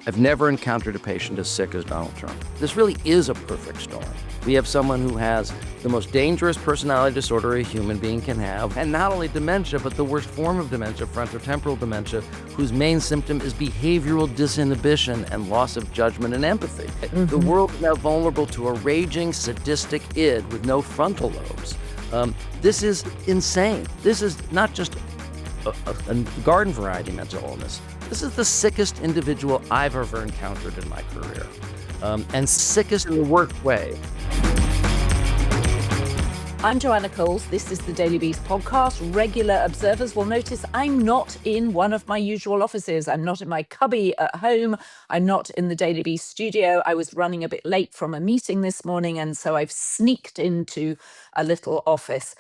I've never encountered a patient as sick as Donald Trump. This really is a perfect storm. We have someone who has the most dangerous personality disorder a human being can have, and not only dementia, but the worst form of dementia, frontotemporal dementia, whose main symptom is behavioral disinhibition and loss of judgment and empathy. The world is now vulnerable to a raging, sadistic id with no frontal lobes. This is insane. This is not just a garden variety mental illness. This is the sickest individual I've ever encountered in my career, and sickest in the worst way. I'm Joanna Coles. This is the Daily Beast podcast. Regular observers will notice I'm not in one of my usual offices. I'm not in my cubby at home. I'm not in the Daily Beast studio. I was running a bit late from a meeting this morning, and so I've sneaked into a little office.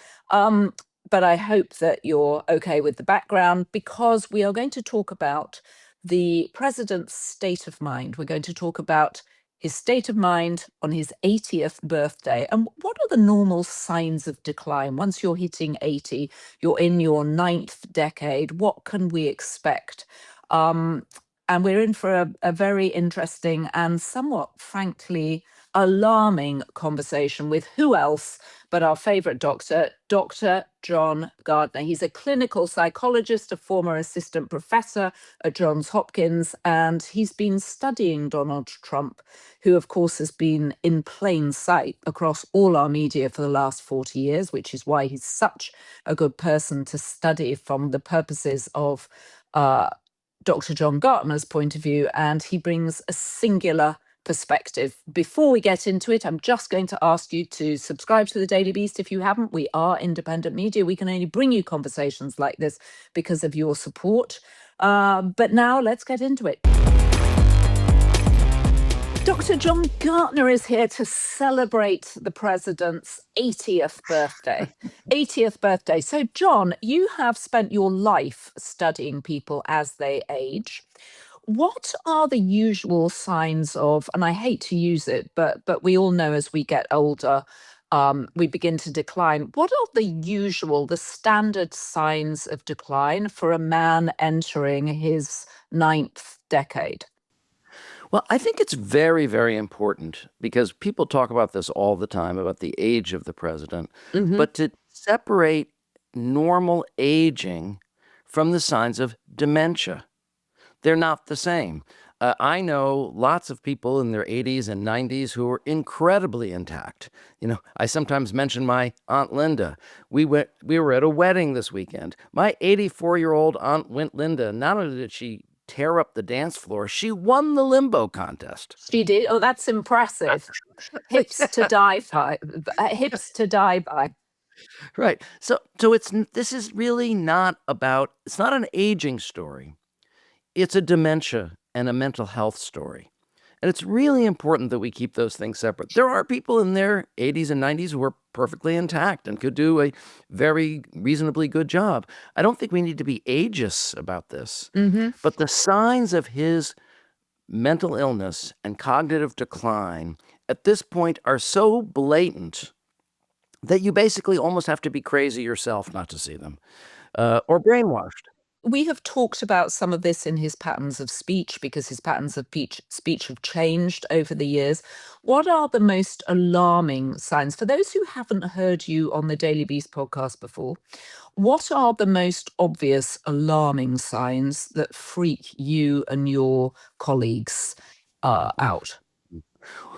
But I hope that you're okay with the background, because we are going to talk about the president's state of mind. We're going to talk about his state of mind on his 80th birthday. And what are the normal signs of decline? Once you're hitting 80, you're in your 9th decade. What can we expect? And we're in for a very interesting and somewhat, frankly, alarming conversation with who else but our favorite doctor, Dr. John Gardner. He's a clinical psychologist, a former assistant professor at Johns Hopkins, and he's been studying Donald Trump, who, of course, has been in plain sight across all our media for the last 40 years, which is why he's such a good person to study from the purposes of Dr. John Gardner's point of view, and he brings a singular perspective. Before we get into it, I'm just going to ask you to subscribe to the Daily Beast if you haven't. We are independent media. We can only bring you conversations like this because of your support. But now let's get into it. Dr. John Gardner is here to celebrate the president's 80th birthday. 80th birthday. So, John, you have spent your life studying people as they age. What are the usual signs of, and I hate to use it, but we all know as we get older, we begin to decline. What are the standard signs of decline for a man entering his 9th decade? Well, I think it's very, very important, because people talk about this all the time, about the age of the president, but to separate normal aging from the signs of dementia. They're not the same. I know lots of people in their 80s and 90s who are incredibly intact. I sometimes mention my Aunt Linda. We were at a wedding this weekend. My 84-year-old Aunt Linda, not only did she tear up the dance floor, she won the limbo contest. She did? Oh, that's impressive. Hips to die by. Right. So this is really not it's not an aging story. It's a dementia and a mental health story. And it's really important that we keep those things separate. There are people in their 80s and 90s who are perfectly intact and could do a very reasonably good job. I don't think we need to be ageist about this. But the signs of his mental illness and cognitive decline at this point are so blatant that you basically almost have to be crazy yourself not to see them, or brainwashed. We have talked about some of this in his patterns of speech, because his patterns of speech have changed over the years. What are the most alarming signs? For those who haven't heard you on the Daily Beast podcast before, what are the most obvious alarming signs that freak you and your colleagues out?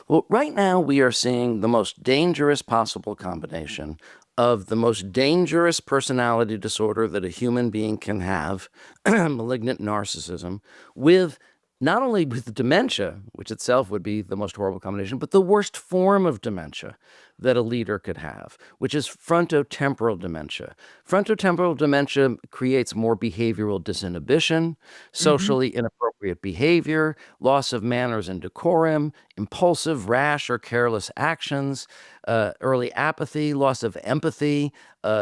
Well, right now we are seeing the most dangerous possible combination of the most dangerous personality disorder that a human being can have, malignant narcissism, with not only with dementia, which itself would be the most horrible combination, but the worst form of dementia that a leader could have, which is frontotemporal dementia. Frontotemporal dementia creates more behavioral disinhibition, socially inappropriate behavior, loss of manners and decorum, impulsive, rash, or careless actions, early apathy, loss of empathy,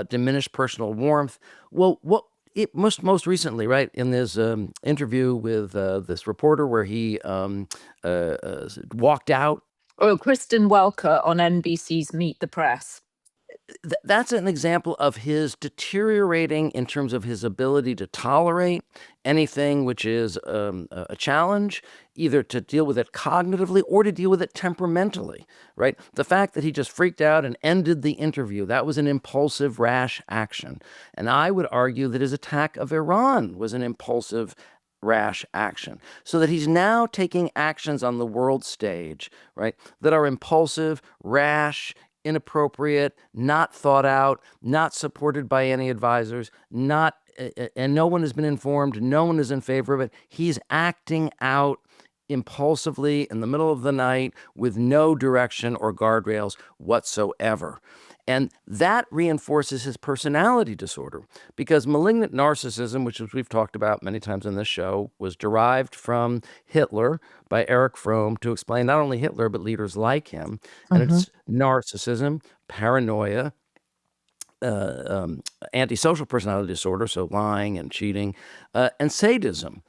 diminished personal warmth. Well, most recently, right, in this interview with this reporter where he walked out. Oh, Kristen Welker on NBC's Meet the Press. that's an example of his deteriorating in terms of his ability to tolerate anything which is a challenge, either to deal with it cognitively or to deal with it temperamentally, right? The fact that he just freaked out and ended the interview, that was an impulsive, rash action. And I would argue that his attack of Iran was an impulsive, rash action. So that he's now taking actions on the world stage, right, that are impulsive, rash, inappropriate, not thought out, not supported by any advisors, not and no one has been informed, no one is in favor of it. He's acting out impulsively in the middle of the night with no direction or guardrails whatsoever. And that reinforces his personality disorder because malignant narcissism, which as we've talked about many times in this show, was derived from Hitler by Erich Fromm to explain not only Hitler, but leaders like him. And it's narcissism, paranoia, antisocial personality disorder, so lying and cheating, and sadism.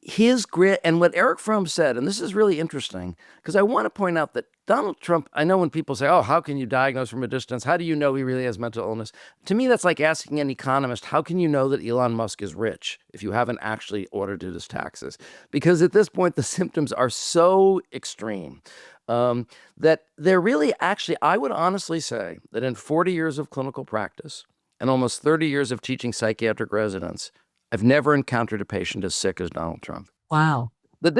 His grit, and what Erich Fromm said, and this is really interesting, because I want to point out that Donald Trump, I know when people say, oh, how can you diagnose from a distance? How do you know he really has mental illness? To me, that's like asking an economist, how can you know that Elon Musk is rich if you haven't actually audited his taxes? Because at this point, the symptoms are so extreme that they're really actually, I would honestly say that in 40 years of clinical practice and almost 30 years of teaching psychiatric residents, I've never encountered a patient as sick as Donald Trump. Wow. That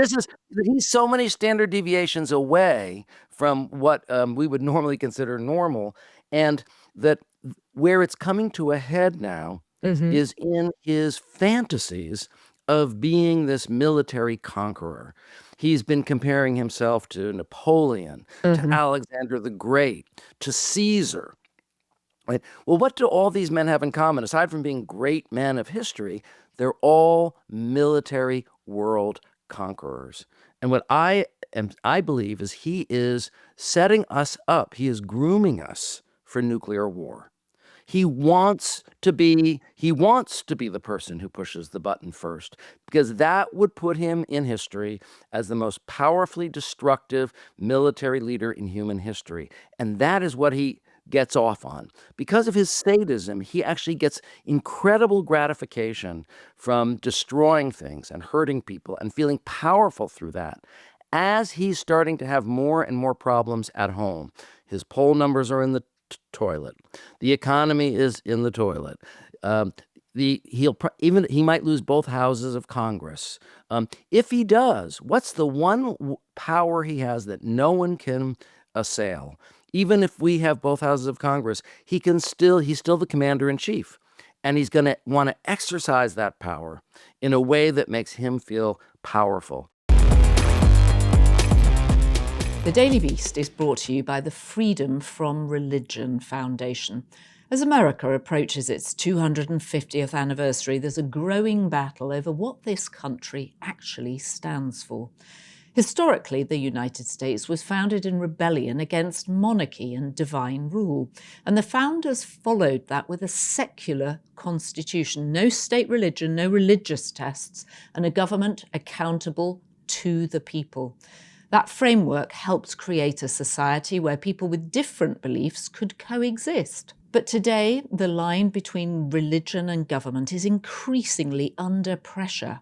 he's so many standard deviations away from what we would normally consider normal, and that where it's coming to a head now is in his fantasies of being this military conqueror. He's been comparing himself to Napoleon, to Alexander the Great, to Caesar. Right? Well, what do all these men have in common? Aside from being great men of history, they're all military world conquerors. And what I believe is he is setting us up. He is grooming us for nuclear war. He wants to be the person who pushes the button first, because that would put him in history as the most powerfully destructive military leader in human history. And that is what he gets off on. Because of his sadism, he actually gets incredible gratification from destroying things and hurting people and feeling powerful through that. As he's starting to have more and more problems at home, his poll numbers are in the toilet. The economy is in the toilet. He might lose both houses of Congress. If he does, what's the one power he has that no one can assail? Even if we have both houses of Congress, he's still the commander in chief. And he's going to want to exercise that power in a way that makes him feel powerful. The Daily Beast is brought to you by the Freedom from Religion Foundation. As America approaches its 250th anniversary, there's a growing battle over what this country actually stands for. Historically, the United States was founded in rebellion against monarchy and divine rule, and the founders followed that with a secular constitution, no state religion, no religious tests, and a government accountable to the people. That framework helped create a society where people with different beliefs could coexist. But today, the line between religion and government is increasingly under pressure.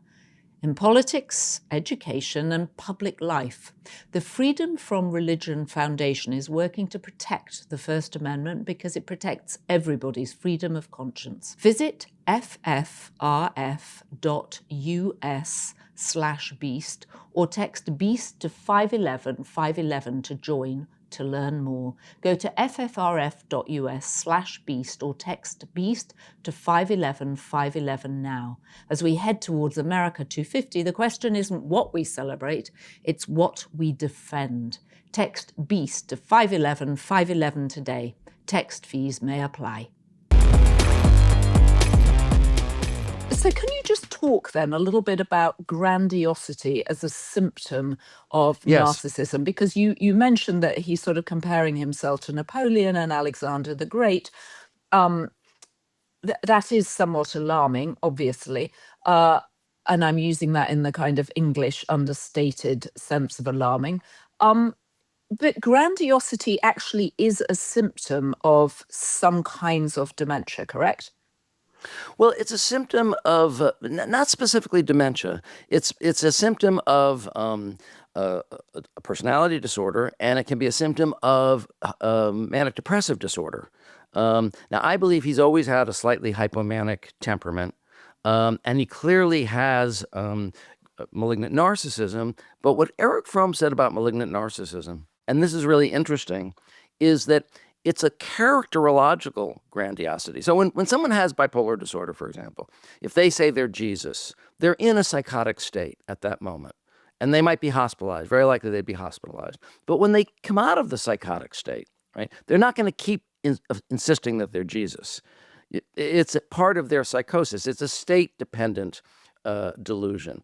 In politics, education, and public life, the Freedom from Religion Foundation is working to protect the First Amendment because it protects everybody's freedom of conscience. Visit ffrf.us/beast or text BEAST to 511 511 to join to learn more. Go to ffrf.us/beast or text BEAST to 511 511 now. As we head towards America 250, the question isn't what we celebrate, it's what we defend. Text BEAST to 511 511 today. Text fees may apply. So can you just talk then a little bit about grandiosity as a symptom of narcissism? Because you mentioned that he's sort of comparing himself to Napoleon and Alexander the Great. That is somewhat alarming, obviously. And I'm using that in the kind of English understated sense of alarming. But grandiosity actually is a symptom of some kinds of dementia, correct? Well, it's a symptom of not specifically dementia. It's a symptom of a personality disorder, and it can be a symptom of manic depressive disorder. Now, I believe he's always had a slightly hypomanic temperament, and he clearly has malignant narcissism. But what Eric Fromm said about malignant narcissism, and this is really interesting, is that it's a characterological grandiosity. So when someone has bipolar disorder, for example, if they say they're Jesus, they're in a psychotic state at that moment. And they might be hospitalized. Very likely they'd be hospitalized. But when they come out of the psychotic state, right, they're not going to keep insisting that they're Jesus. It's a part of their psychosis. It's a state-dependent delusion.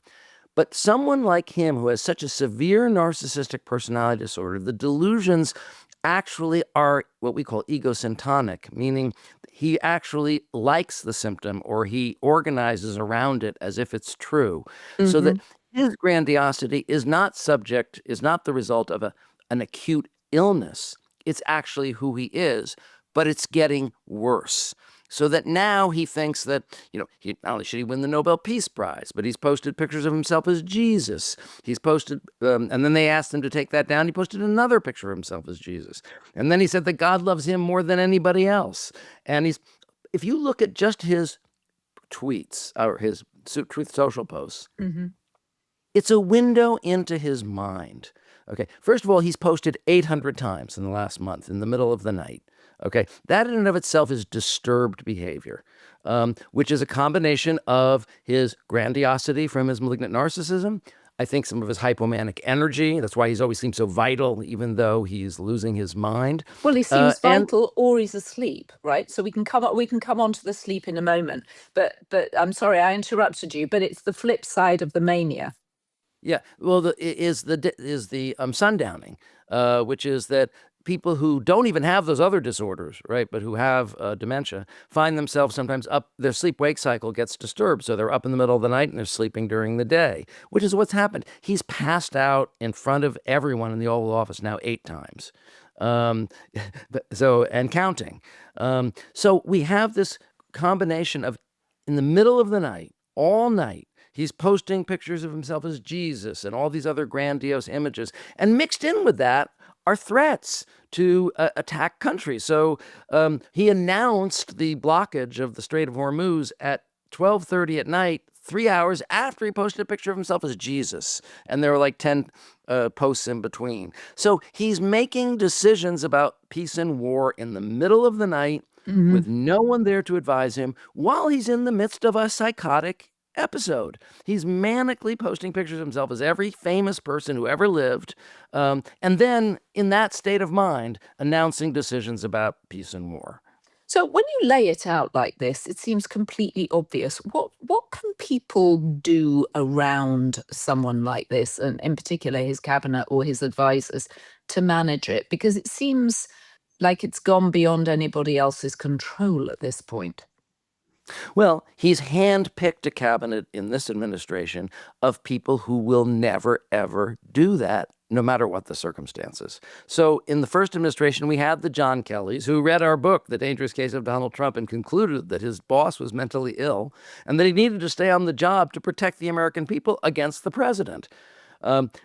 But someone like him who has such a severe narcissistic personality disorder, the delusions actually are what we call egosyntonic, meaning he actually likes the symptom or he organizes around it as if it's true. So that his grandiosity is not the result of an acute illness. It's actually who he is, but it's getting worse. So that now he thinks that, not only should he win the Nobel Peace Prize, but he's posted pictures of himself as Jesus. He's posted, and then they asked him to take that down. He posted another picture of himself as Jesus. And then he said that God loves him more than anybody else. And if you look at just his tweets or his Truth Social posts, it's a window into his mind. Okay, first of all, he's posted 800 times in the last month in the middle of the night. Okay, that in and of itself is disturbed behavior, which is a combination of his grandiosity from his malignant narcissism. I think some of his hypomanic energy. That's why he's always seemed so vital, even though he's losing his mind. Well, he seems vital, or he's asleep, right? So we can come on to the sleep in a moment. But I'm sorry I interrupted you. But it's the flip side of the mania. Yeah, well, is the sundowning, which is that people who don't even have those other disorders, right, but who have dementia, find themselves sometimes up, their sleep-wake cycle gets disturbed, so they're up in the middle of the night and they're sleeping during the day, which is what's happened. He's passed out in front of everyone in the Oval Office now 8 times, and counting. So we have this combination of, in the middle of the night, all night, he's posting pictures of himself as Jesus and all these other grandiose images. And mixed in with that are threats to attack countries. So he announced the blockage of the Strait of Hormuz at 12:30 at night, 3 hours after he posted a picture of himself as Jesus. And there were like 10 posts in between. So he's making decisions about peace and war in the middle of the night with no one there to advise him while he's in the midst of a psychotic episode. He's manically posting pictures of himself as every famous person who ever lived, and then in that state of mind, announcing decisions about peace and war. So when you lay it out like this, it seems completely obvious. What can people do around someone like this, and in particular his cabinet or his advisors, to manage it? Because it seems like it's gone beyond anybody else's control at this point. Well, he's handpicked a cabinet in this administration of people who will never, ever do that, no matter what the circumstances. So in the first administration, we had the John Kellys who read our book, The Dangerous Case of Donald Trump, and concluded that his boss was mentally ill and that he needed to stay on the job to protect the American people against the president.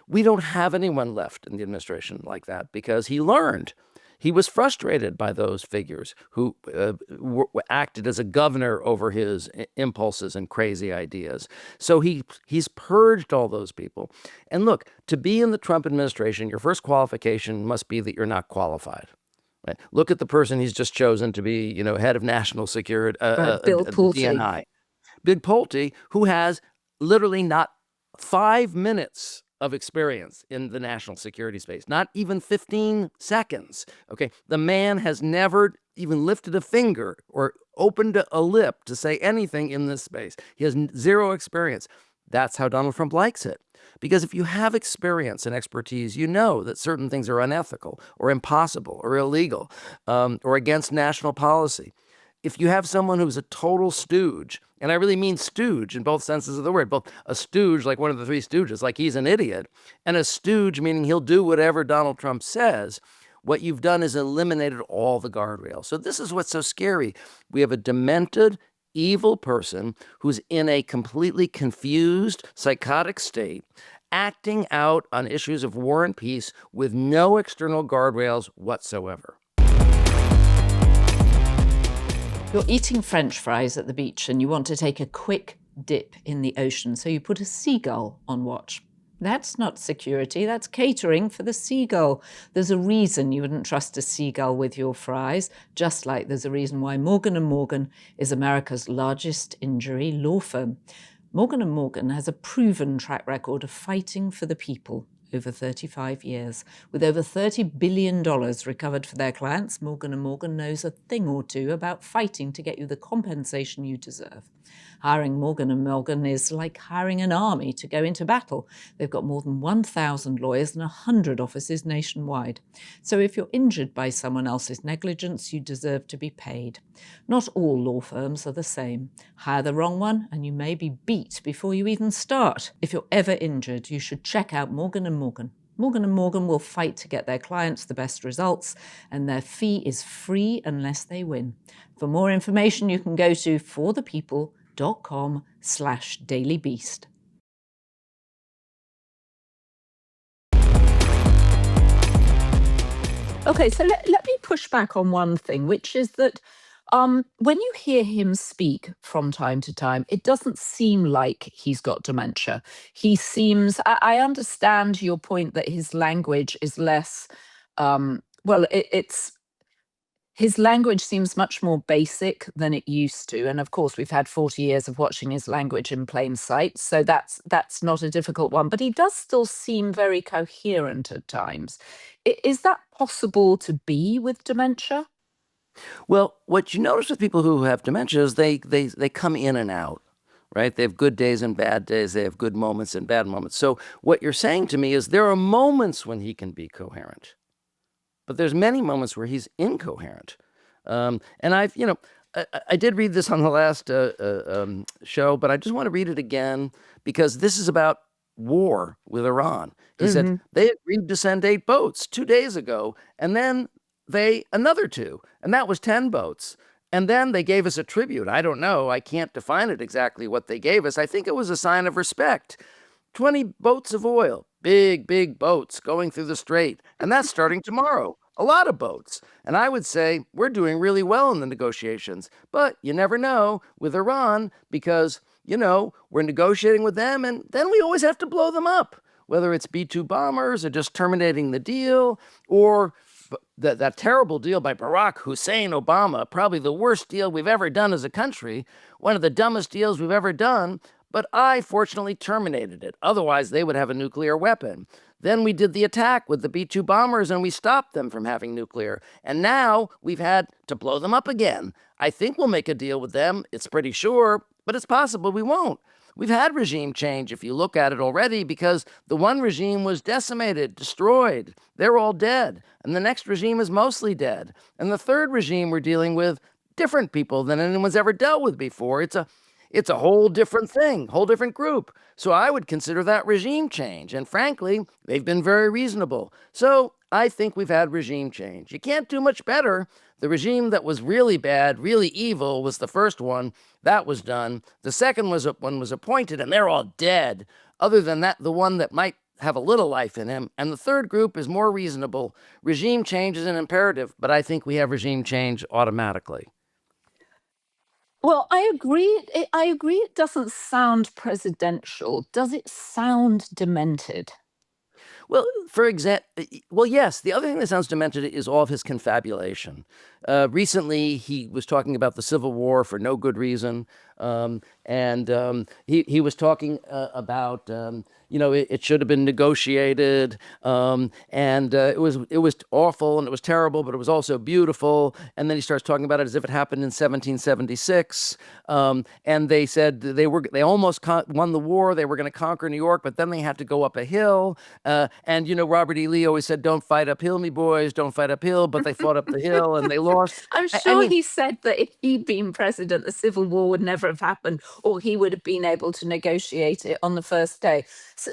We don't have anyone left in the administration like that because he learned. He was frustrated by those figures who acted as a governor over his impulses and crazy ideas. So he's purged all those people. And look, to be in the Trump administration, your first qualification must be that you're not qualified. Right? Look at the person he's just chosen to be, head of national security, Bill Pulte. DNI. Big Pulte, who has literally not 5 minutes of experience in the national security space, not even 15 seconds. Okay, the man has never even lifted a finger or opened a lip to say anything in this space. He has zero experience. That's how Donald Trump likes it. Because if you have experience and expertise, you know that certain things are unethical or impossible or illegal or against national policy. if you have someone who's a total stooge, and I really mean stooge in both senses of the word, both a stooge like one of the three stooges, like he's an idiot, and a stooge meaning he'll do whatever Donald Trump says, what you've done is eliminated all the guardrails. So this is what's so scary. We have a demented, evil person who's in a completely confused, psychotic state, acting out on issues of war and peace with no external guardrails whatsoever. You're eating French fries at the beach and you want to take a quick dip in the ocean, so you put a seagull on watch. That's not security, that's catering for the seagull. There's a reason you wouldn't trust a seagull with your fries, just like there's a reason why Morgan & Morgan is America's largest injury law firm. Morgan & Morgan has a proven track record of fighting for the people over 35 years. With over $30 billion recovered for their clients, Morgan & Morgan knows a thing or two about fighting to get you the compensation you deserve. Hiring Morgan & Morgan is like hiring an army to go into battle. They've got more than 1,000 lawyers and 100 offices nationwide. So if you're injured by someone else's negligence, you deserve to be paid. Not all law firms are the same. Hire the wrong one and you may be beat before you even start. If you're ever injured, you should check out Morgan & Morgan. Morgan & Morgan will fight to get their clients the best results, and their fee is free unless they win. For more information, you can go to forthepeople.com/dailybeast. Okay, so let me push back on one thing, which is that when you hear him speak from time to time, it doesn't seem like he's got dementia. He seems, I understand your point that his language is less, it's his language seems much more basic than it used to. And of course, we've had 40 years of watching his language in plain sight. So that's not a difficult one. But he does still seem very coherent at times. Is that possible to be with dementia? Well, what you notice with people who have dementia is they come in and out, right? They have good days and bad days. They have good moments and bad moments. So what you're saying to me is there are moments when he can be coherent, but there's many moments where he's incoherent. And I did read this on the last show, but I just want to read it again because this is about war with Iran. He said they agreed to send 8 boats 2 days ago, and then another 2, and that was 10 boats. And then they gave us a tribute. I don't know. I can't define it exactly what they gave us. I think it was a sign of respect. 20 boats of oil, big boats going through the strait. And that's starting tomorrow. A lot of boats. And I would say we're doing really well in the negotiations. But you never know with Iran because, we're negotiating with them and then we always have to blow them up. Whether it's B-2 bombers or just terminating the deal or that terrible deal by Barack Hussein Obama, probably the worst deal we've ever done as a country, one of the dumbest deals we've ever done, but I fortunately terminated it. Otherwise, they would have a nuclear weapon. Then we did the attack with the B-2 bombers and we stopped them from having nuclear. And now we've had to blow them up again. I think we'll make a deal with them. It's pretty sure, but it's possible we won't. We've had regime change, if you look at it already, because the one regime was decimated, destroyed. They're all dead. And the next regime is mostly dead. And the third regime we're dealing with, different people than anyone's ever dealt with before. It's a whole different thing, whole different group. So I would consider that regime change. And frankly, they've been very reasonable. So I think we've had regime change. You can't do much better. The regime that was really bad, really evil, was the first one. That was done. The second one was appointed, and they're all dead. Other than that, the one that might have a little life in him. And the third group is more reasonable. Regime change is an imperative, but I think we have regime change automatically. Well, I agree. I agree it doesn't sound presidential. Does it sound demented? Well, yes. The other thing that sounds demented is all of his confabulation. Recently, he was talking about the Civil War for no good reason. He was talking about, it should have been negotiated. It was awful and it was terrible, but it was also beautiful. And then he starts talking about it as if it happened in 1776. And they said they almost won the war. They were going to conquer New York, but then they had to go up a hill. Robert E. Lee always said, "Don't fight uphill, me boys, don't fight uphill." But they fought up the hill and they lost. lost. I'm I sure mean, he said that if he'd been president, the Civil War would never have happened, or he would have been able to negotiate it on the first day. So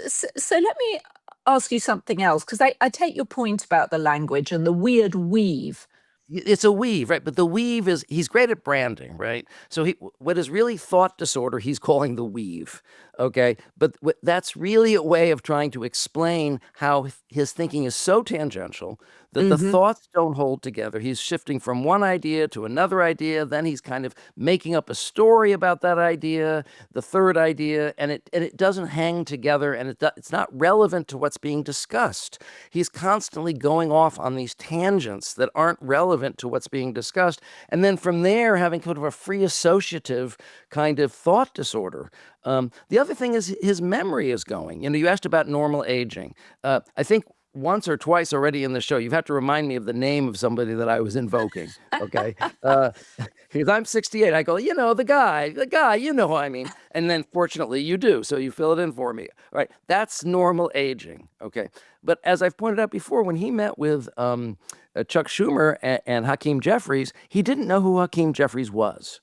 let me ask you something else, because I take your point about the language and the weird weave. it's a weave, right? But the weave is, he's great at branding, right? So what is really thought disorder, he's calling the weave, okay? But that's really a way of trying to explain how his thinking is so tangential that the Hmm. thoughts don't hold together. He's shifting from one idea to another idea, then he's kind of making up a story about that idea, the third idea, and it doesn't hang together, and it's not relevant to what's being discussed. He's constantly going off on these tangents that aren't relevant to what's being discussed, and then from there having kind of a free associative kind of thought disorder. The other thing is his memory is going. You asked about normal aging. I think once or twice already in the show, you've had to remind me of the name of somebody that I was invoking. Okay. Because I'm 68. I go, the guy, who I mean. And then fortunately you do. So you fill it in for me. All right. That's normal aging. Okay. But as I've pointed out before, when he met with Chuck Schumer and Hakeem Jeffries, he didn't know who Hakeem Jeffries was.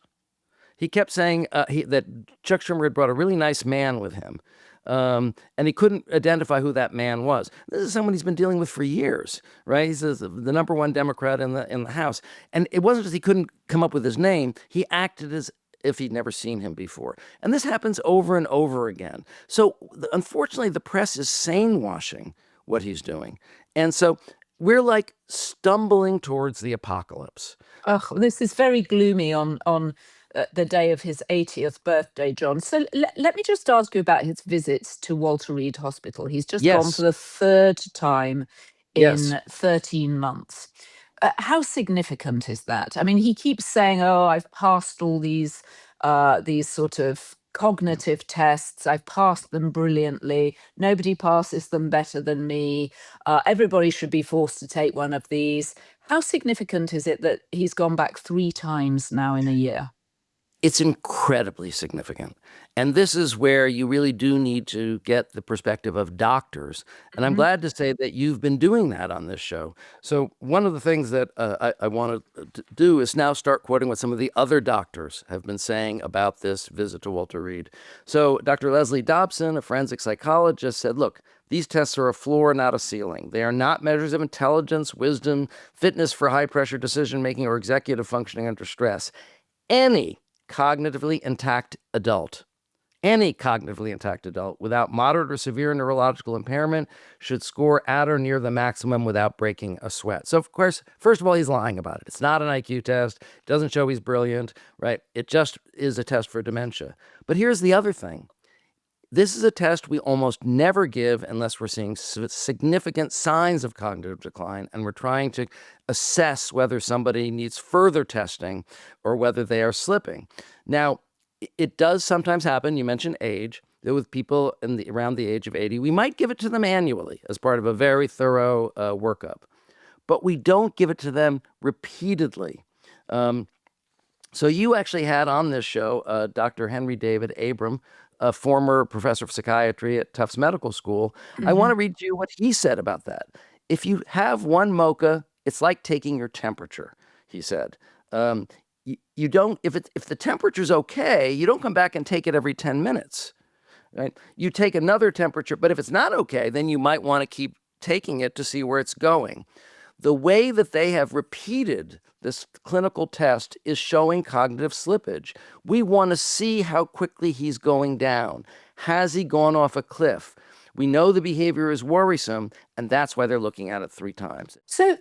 He kept saying that Chuck Schumer had brought a really nice man with him. And he couldn't identify who that man was. This is someone he's been dealing with for years, right? He's the number one Democrat in the House, and it wasn't just he couldn't come up with his name. He acted as if he'd never seen him before, and this happens over and over again. So unfortunately, the press is sane washing what he's doing, and so we're like stumbling towards the apocalypse. Oh, this is very gloomy on the day of his 80th birthday, John. So let me just ask you about his visits to Walter Reed Hospital. He's just gone for Yes, the third time yes. in 13 months. How significant is that? I mean, he keeps saying, "Oh, I've passed all these sort of cognitive tests. I've passed them brilliantly. Nobody passes them better than me. Everybody should be forced to take one of these." How significant is it that he's gone back 3 times now in a year? It's incredibly significant. And this is where you really do need to get the perspective of doctors. And I'm Mhm. glad to say that you've been doing that on this show. So, one of the things that I want to do is now start quoting what some of the other doctors have been saying about this visit to Walter Reed. So, Dr. Leslie Dobson, a forensic psychologist, said, look, these tests are a floor, not a ceiling. They are not measures of intelligence, wisdom, fitness for high pressure decision making, or executive functioning under stress. Any cognitively intact adult, any cognitively intact adult without moderate or severe neurological impairment should score at or near the maximum without breaking a sweat. So, of course, first of all, he's lying about it. It's not an IQ test. It doesn't show he's brilliant, right? It just is a test for dementia. But here's the other thing. This is a test we almost never give unless we're seeing significant signs of cognitive decline, and we're trying to assess whether somebody needs further testing or whether they are slipping. Now, it does sometimes happen. You mentioned age. That with people around the age of 80, we might give it to them annually as part of a very thorough workup, but we don't give it to them repeatedly. Um, so you actually had on this show Dr. Henry David Abram, a former professor of psychiatry at Tufts Medical School. I want Mhm. to read to you what he said about that. If you have one mocha, it's like taking your temperature, he said. Um, you don't if the temperature's okay, you don't come back and take it every 10 minutes, right? You take another temperature, but if it's not okay, then you might want to keep taking it to see where it's going. The way that they have repeated this clinical test is showing cognitive slippage. We want to see how quickly he's going down. Has he gone off a cliff? We know the behavior is worrisome, and that's why they're looking at it 3 times. So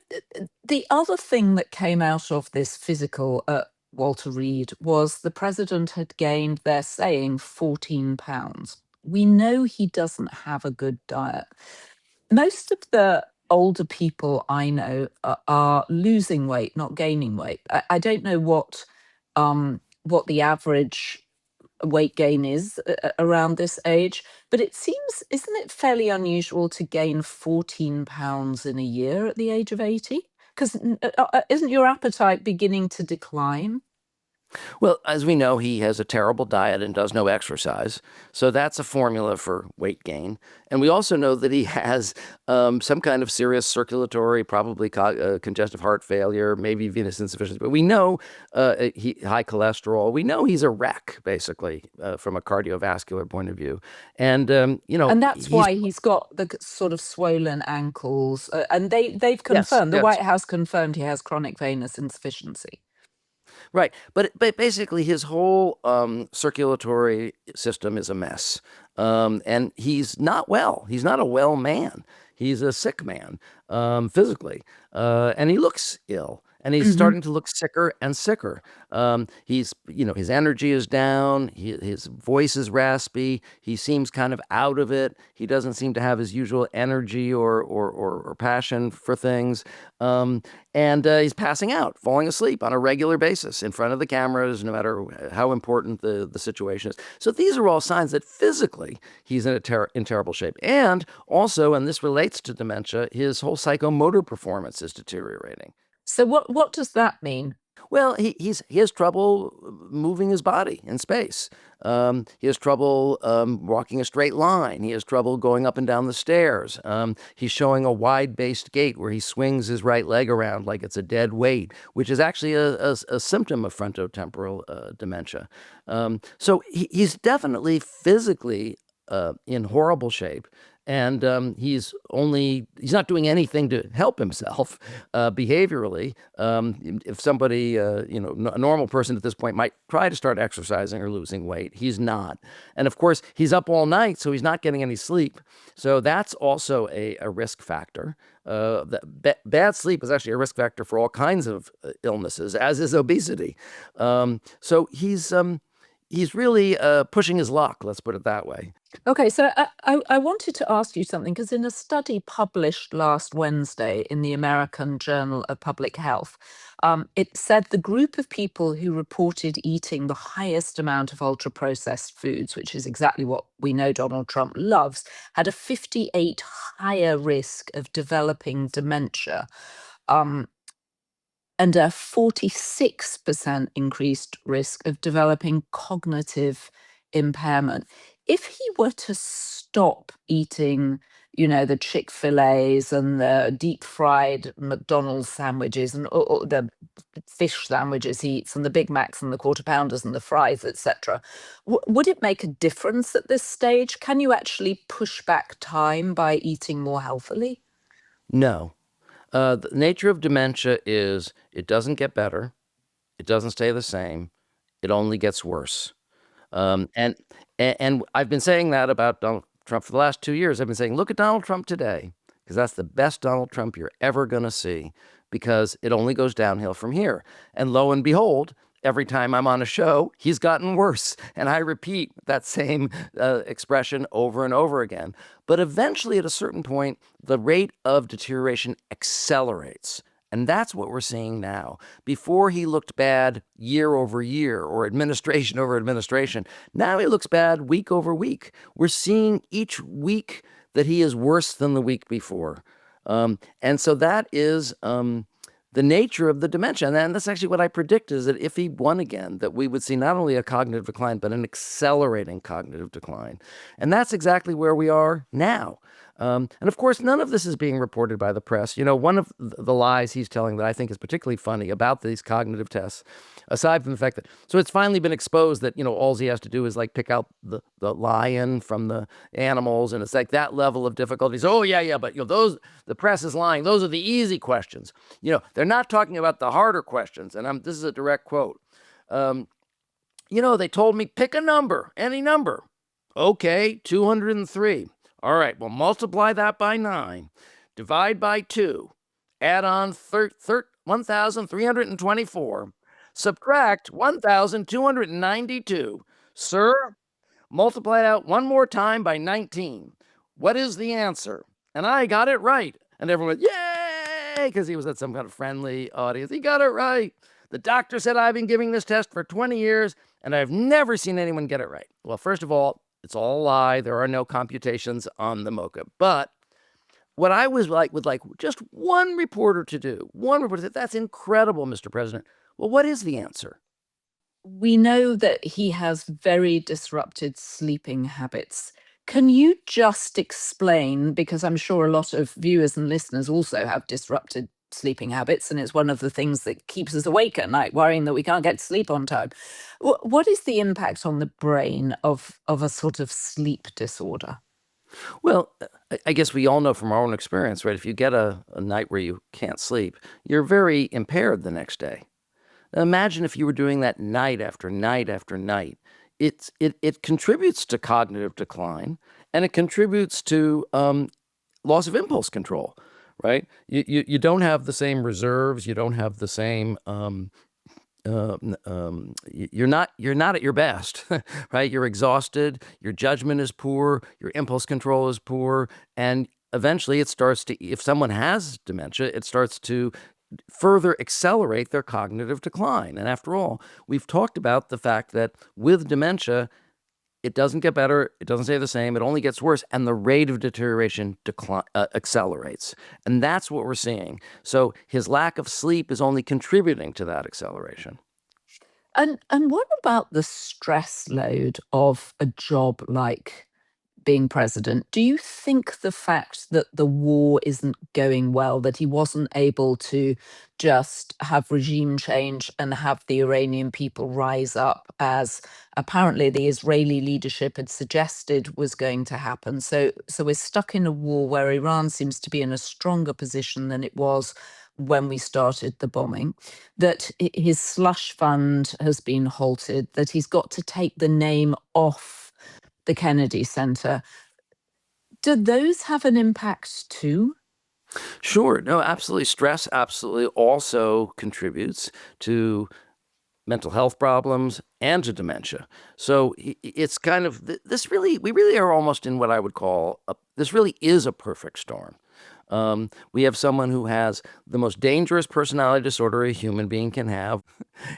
the other thing that came out of this physical at Walter Reed was the president had gained, they're saying, 14 pounds. We know he doesn't have a good diet. Most of the older people I know are losing weight, not gaining weight. I don't know what the average weight gain is around this age, but it seems, isn't it fairly unusual to gain 14 pounds in a year at the age of 80? Because isn't your appetite beginning to decline? Well, as we know, he has a terrible diet and does no exercise. So that's a formula for weight gain. And we also know that he has some kind of serious circulatory, probably congestive heart failure, maybe venous insufficiency. But we know high cholesterol. We know he's a wreck, basically, from a cardiovascular point of view. And, And that's he's, why he's got the sort of swollen ankles. And they've yes, confirmed, the yes. White House confirmed he has chronic venous insufficiency. Right. But basically, his whole circulatory system is a mess. And he's not well. He's not a well man. He's a sick man physically. And he looks ill. And he's Hmm. starting to look sicker and sicker. His energy is down. His voice is raspy. He seems kind of out of it. He doesn't seem to have his usual energy or passion for things. And he's passing out, falling asleep on a regular basis in front of the cameras, no matter how important the situation is. So these are all signs that physically he's in terrible shape. And also, and this relates to dementia, his whole psychomotor performance is deteriorating. So what does that mean? Well, he has trouble moving his body in space. He has trouble walking a straight line. He has trouble going up and down the stairs. He's showing a wide-based gait where he swings his right leg around like it's a dead weight, which is actually a symptom of frontotemporal dementia. So he's definitely physically in horrible shape. And he's not doing anything to help himself behaviorally. If somebody, a normal person at this point might try to start exercising or losing weight, he's not. And of course, he's up all night, so he's not getting any sleep. So that's also a risk factor. Bad sleep is actually a risk factor for all kinds of illnesses, as is obesity. So he's really pushing his luck, let's put it that way. Okay, so I wanted to ask you something because in a study published last Wednesday in the American Journal of Public Health, it said the group of people who reported eating the highest amount of ultra processed foods, which is exactly what we know Donald Trump loves, had a 58 higher risk of developing dementia. And a 46% increased risk of developing cognitive impairment. If he were to stop eating, the Chick-fil-A's and the deep fried McDonald's sandwiches and or the fish sandwiches he eats and the Big Macs and the quarter pounders and the fries, etc., would it make a difference at this stage? Can you actually push back time by eating more healthily? No. The nature of dementia is it doesn't get better. It doesn't stay the same. It only gets worse. Um, and and I've been saying that about Donald Trump for the last 2 years. I've been saying, look at Donald Trump today, because that's the best Donald Trump you're ever going to see, because it only goes downhill from here. And lo and behold, every time I'm on a show, he's gotten worse. And I repeat that same expression over and over again. But eventually, at a certain point, the rate of deterioration accelerates. And that's what we're seeing now. Before he looked bad year over year or administration over administration. Now he looks bad week over week. We're seeing each week that he is worse than the week before. And so that is the nature of the dementia. And that's actually what I predict is that if he won again, that we would see not only a cognitive decline, but an accelerating cognitive decline. And that's exactly where we are now. And of course, none of this is being reported by the press. One of the lies he's telling that I think is particularly funny about these cognitive tests, aside from the fact that, so it's finally been exposed that, all he has to do is like pick out the lion from the animals. And it's like that level of difficulty. So, oh, yeah, but, the press is lying. Those are the easy questions. They're not talking about the harder questions. And this is a direct quote. They told me pick a number, any number. Okay, 203. All right, well, multiply that by 9, divide by 2, add on 1,324, subtract 1,292. Sir, multiply it out one more time by 19. What is the answer? And I got it right. And everyone went, yay, because he was at some kind of friendly audience. He got it right. The doctor said I've been giving this test for 20 years, and I've never seen anyone get it right. Well, first of all, it's all a lie. There are no computations on the MoCA. But what I would like just one reporter to do, that's incredible, Mr. President. Well, what is the answer? We know that he has very disrupted sleeping habits. Can you just explain, because I'm sure a lot of viewers and listeners also have disrupted sleeping habits, and it's one of the things that keeps us awake at night, worrying that we can't get to sleep on time. What is the impact on the brain of a sort of sleep disorder? Well, I guess we all know from our own experience, right? If you get a night where you can't sleep, you're very impaired the next day. Imagine if you were doing that night after night after night. It contributes to cognitive decline, and it contributes to loss of impulse control, right? You don't have the same reserves. You don't have the same. You're not at your best, right? You're exhausted. Your judgment is poor. Your impulse control is poor, and eventually it starts to. If someone has dementia, it starts to further accelerate their cognitive decline. And after all, we've talked about the fact that with dementia, it doesn't get better, it doesn't stay the same, it only gets worse, and the rate of deterioration accelerates. And that's what we're seeing. So his lack of sleep is only contributing to that acceleration. And what about the stress load of a job like being president? Do you think the fact that the war isn't going well, that he wasn't able to just have regime change and have the Iranian people rise up, as apparently the Israeli leadership had suggested was going to happen? So we're stuck in a war where Iran seems to be in a stronger position than it was when we started the bombing, that his slush fund has been halted, that he's got to take the name off the Kennedy Center. Do those have an impact too? Sure, no, absolutely. Stress absolutely also contributes to mental health problems and to dementia. So it's kind of this really, we really are almost in what I would call this really is a perfect storm. We have someone who has the most dangerous personality disorder a human being can have,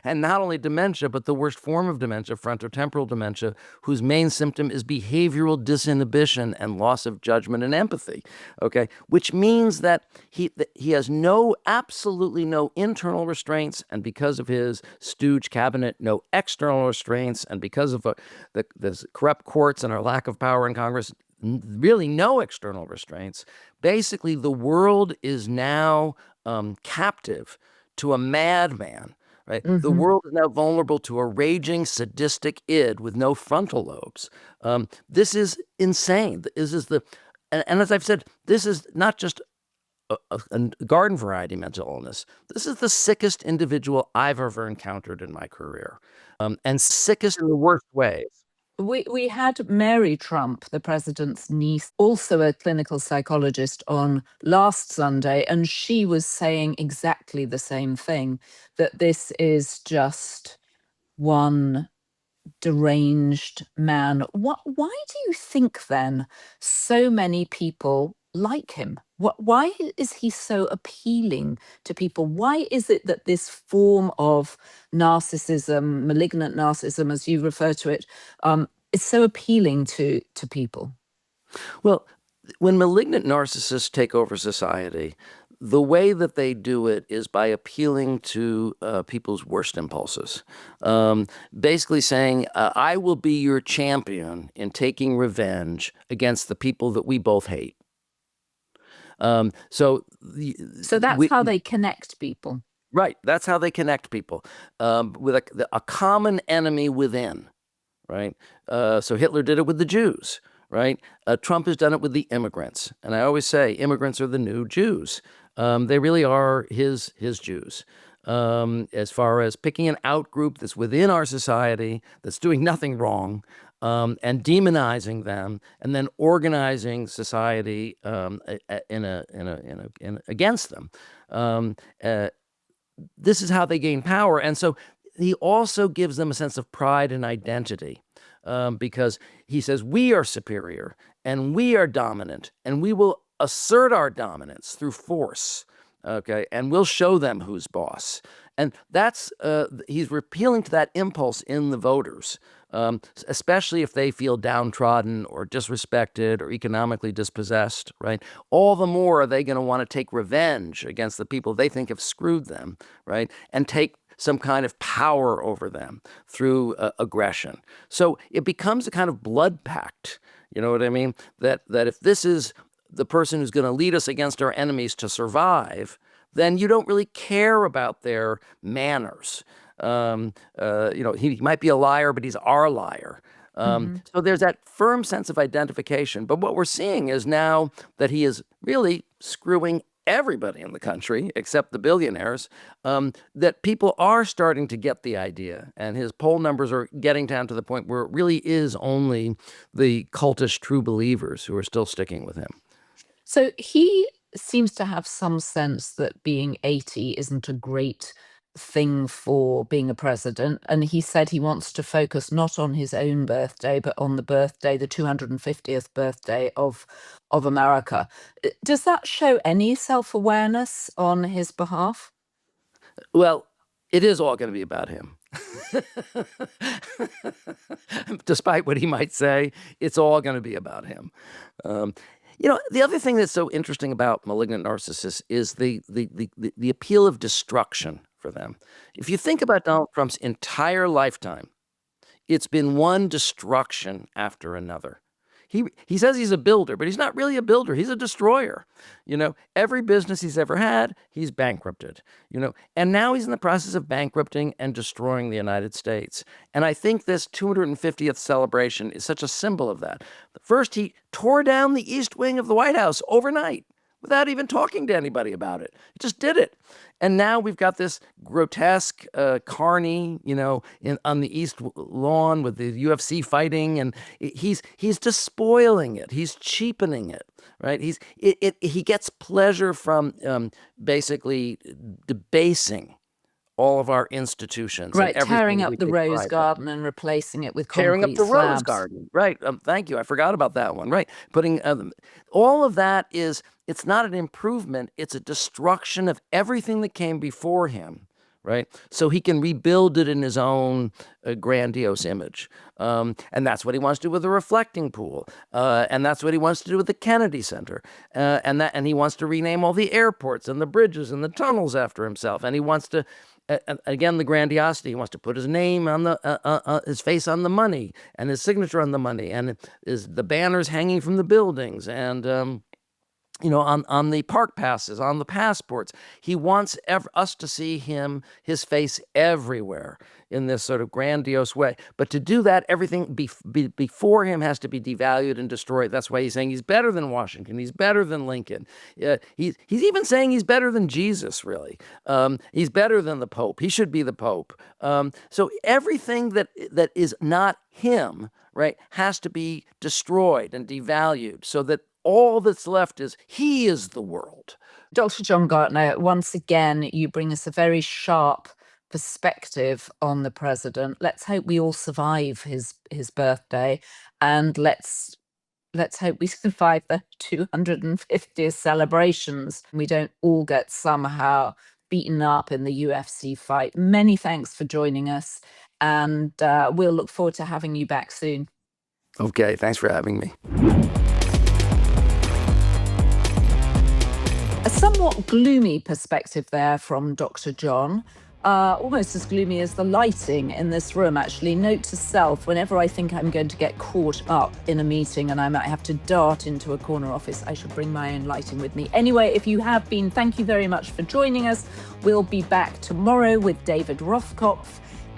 and not only dementia, but the worst form of dementia, frontotemporal dementia, whose main symptom is behavioral disinhibition and loss of judgment and empathy. Okay, which means that he has absolutely no internal restraints, and because of his stooge cabinet, no external restraints, and because of the corrupt courts and our lack of power in Congress, really no external restraints. Basically, the world is now captive to a madman, right? The Hmm. world is now vulnerable to a raging, sadistic id with no frontal lobes. This is insane. This is and as I've said, this is not just a garden variety mental illness. This is the sickest individual I've ever encountered in my career, and sickest in the worst ways. We had Mary Trump, the president's niece, also a clinical psychologist, on last Sunday, and she was saying exactly the same thing, that this is just one deranged man. Why do you think then so many people like him? Why is he so appealing to people? Why is it that this form of narcissism, malignant narcissism, as you refer to it, is so appealing to people? Well, when malignant narcissists take over society, the way that they do it is by appealing to people's worst impulses. Basically saying, I will be your champion in taking revenge against the people that we both hate. So So that's how they connect people. right, that's how they connect people with a common enemy within, right? So Hitler did it with the Jews, right? Trump has done it with the immigrants. And I always say immigrants are the new Jews. They really are his Jews. As far as picking an out group that's within our society, that's doing nothing wrong, and demonizing them, and then organizing society against them. This is how they gain power. And so he also gives them a sense of pride and identity, because he says, we are superior and we are dominant and we will assert our dominance through force. Okay. And we'll show them who's boss. And that's, he's appealing to that impulse in the voters, especially if they feel downtrodden or disrespected or economically dispossessed, right? All the more are they going to want to take revenge against the people they think have screwed them, right? And take some kind of power over them through aggression. So it becomes a kind of blood pact. You know what I mean? That if this is the person who's going to lead us against our enemies to survive, then you don't really care about their manners. He might be a liar, but he's our liar. So there's that firm sense of identification. But what we're seeing is now that he is really screwing everybody in the country, except the billionaires, that people are starting to get the idea. And his poll numbers are getting down to the point where it really is only the cultish true believers who are still sticking with him. So he seems to have some sense that being 80 isn't a great thing for being a president. And he said he wants to focus not on his own birthday, but on the 250th birthday of America. Does that show any self-awareness on his behalf? Well, it is all going to be about him. Despite what he might say, it's all going to be about him. The other thing that's so interesting about malignant narcissists is the appeal of destruction for them. If you think about Donald Trump's entire lifetime, it's been one destruction after another. He says he's a builder, but he's not really a builder. He's a destroyer. Every business he's ever had, he's bankrupted. And now he's in the process of bankrupting and destroying the United States. And I think this 250th celebration is such a symbol of that. First, he tore down the East Wing of the White House overnight without even talking to anybody about it. He just did it. And now we've got this grotesque carny, on the East Lawn with the UFC fighting, and he's despoiling it. He's cheapening it, right? He gets pleasure from basically debasing all of our institutions. Right, tearing up the rose garden and replacing it with concrete tearing up the slabs. rose garden. Right. Thank you. I forgot about that one. Right. Putting all of that it's not an improvement. It's a destruction of everything that came before him. Right. So he can rebuild it in his own grandiose image. And that's what he wants to do with the reflecting pool. And that's what he wants to do with the Kennedy Center. And he wants to rename all the airports and the bridges and the tunnels after himself. And he wants to, again, the grandiosity. He wants to put his name on his face on the money and his signature on the money, and the banners hanging from the buildings, and on the park passes, on the passports. He wants us to see his face everywhere in this sort of grandiose way. But to do that, everything before him has to be devalued and destroyed. That's why he's saying he's better than Washington. He's better than Lincoln. He's even saying he's better than Jesus, really. He's better than the Pope. He should be the Pope. So everything that is not him, right, has to be destroyed and devalued so that all that's left is he is the world. Dr. John Gartner, once again, you bring us a very sharp perspective on the president. Let's hope we all survive his birthday, and let's hope we survive the 250th celebrations. We don't all get somehow beaten up in the UFC fight. Many thanks for joining us, and we'll look forward to having you back soon. Okay, thanks for having me. A somewhat gloomy perspective there from Dr. John. Almost as gloomy as the lighting in this room, actually. Note to self, whenever I think I'm going to get caught up in a meeting and I might have to dart into a corner office, I should bring my own lighting with me. Anyway, if you have been, thank you very much for joining us. We'll be back tomorrow with David Rothkopf.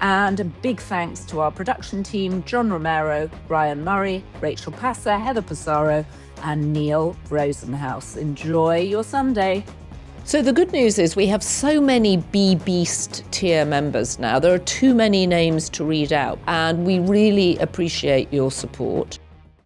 And a big thanks to our production team, John Romero, Brian Murray, Rachel Passer, Heather Passaro, and Neil Rosenhaus. Enjoy your Sunday. So the good news is we have so many B-Beast tier members now. There are too many names to read out, and we really appreciate your support.